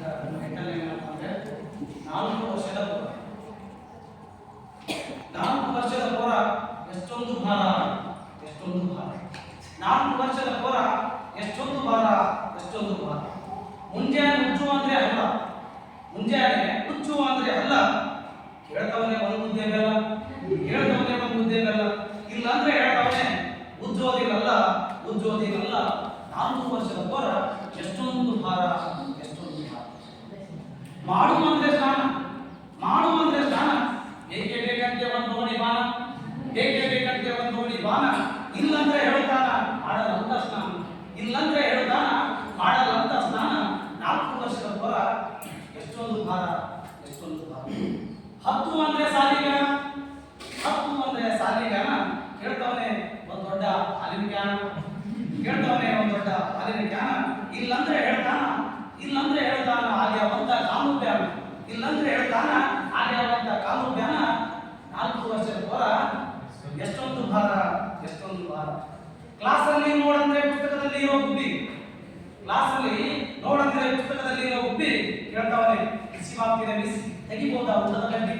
Title ಏನಪ್ಪ ಅಂದ್ರೆ 4 ವರ್ಷದ ಪೋರ. 4 ವರ್ಷದ ಪೋರ ಎಷ್ಟೊಂದು ಭಾರ, ಎಷ್ಟೊಂದು ಭಾರ. 4 ವರ್ಷದ ಪೋರ ಎಷ್ಟೊಂದು ಭಾರ, ಎಷ್ಟೊಂದು ಭಾರ. ಮುಂಜಾನೆ ಹುಚ್ಚು ಅಂದ್ರೆ ಅಲ್ಲ, ಮುಂಜಾನೆ ಹುಚ್ಚು ಅಂದ್ರೆ ಅಲ್ಲ. ಹೇಳ್ತವನೇ ಒಂದು ಮುದ್ದೆ ಬೆಲ್ಲ, ಹೇಳ್ತವನೇ ಒಂದು ಮುದ್ದೆ ಬೆಲ್ಲ. ಇಲ್ಲ ಅಂದ್ರೆ ಹೇಳ್ತವನೇ ಉಜ್ಜೋದಿಲ್ಲ, ಉಜ್ಜೋದಿಲ್ಲ. 4 ವರ್ಷದ ಪೋರ ಎಷ್ಟೊಂದು ಭಾರ, ಎಷ್ಟೊಂದು ಭಾರ. ಮಾಡು ಅಂದ್ರೆ ಸ್ನಾನ, ಮಾಡು ಅಂದ್ರೆ ಸ್ನಾನ. ಬೇಕೇ ಬೇಕಂತೆ ಒಂದು ದೋಣಿ ಬಾನ, ಬೇಕೇ ಬೇಕಂತೆ ಒಂದು ದೋಣಿ ಬಾನ. ಇಲ್ಲಂದ್ರೆ ಹೇಳ್ತಾನ ಮಾಡಲಂತ ಸ್ನಾನ, ಇಲ್ಲಂದ್ರೆ ಹೇಳ್ತಾನ ಮಾಡಲಂತ ಸ್ನಾನ. 4 ವರ್ಷದ ಪೋರ ಎಷ್ಟೊಂದು ಭಾರ, ಎಷ್ಟೊಂದು ಭಾರ. 10 ಅಂದ್ರೆ ಸಾಲಿಗಾನ, 10 ಅಂದ್ರೆ ಸಾಲಿಗಾನ. ಹೇಳ್ತವನೇ ಒಂದು ದೊಡ್ಡ ಹಾಲಿನ ಕ್ಯಾನ, ಹೇಳ್ತವನೇ ಒಂದು ದೊಡ್ಡ ಹಾಲಿನ ಕ್ಯಾನ. ಇಲ್ಲಂದ್ರೆ ಹೇಳ್ತಾನ, ಇಲ್ಲಂದ್ರೆ ಹೇಳ್ತಾನ ಆಗ್ಯಾವಂತ ಕಾನೂನು ಬ್ಯಾನ, ಇಲ್ಲಂದ್ರೆ ಹೇಳ್ತಾನ ಆಗ್ಯಾವಂತ ಕಾನೂನು ಬ್ಯಾನ. 4 ವರ್ಷದ ಪೋರ ಎಷ್ಟೊಂದು ಭಾರ, ಎಷ್ಟೊಂದು ಭಾರ. ಕ್ಲಾಸಲ್ಲಿ ನೋಡಂದ್ರೆ ಪುಸ್ತಕದಲ್ಲಿ ಇರೋ ಗುಬ್ಬಿ, ಕ್ಲಾಸಲ್ಲಿ ನೋಡಂದ್ರೆ ಪುಸ್ತಕದಲ್ಲಿ ಇರೋ ಗುಬ್ಬಿ. ಹೇಳ್ತಾವನೆ ಮಿಸ್ ತೆಗಿಬಹುದಾ ಊಟದ ಗಡ್ಡಿ.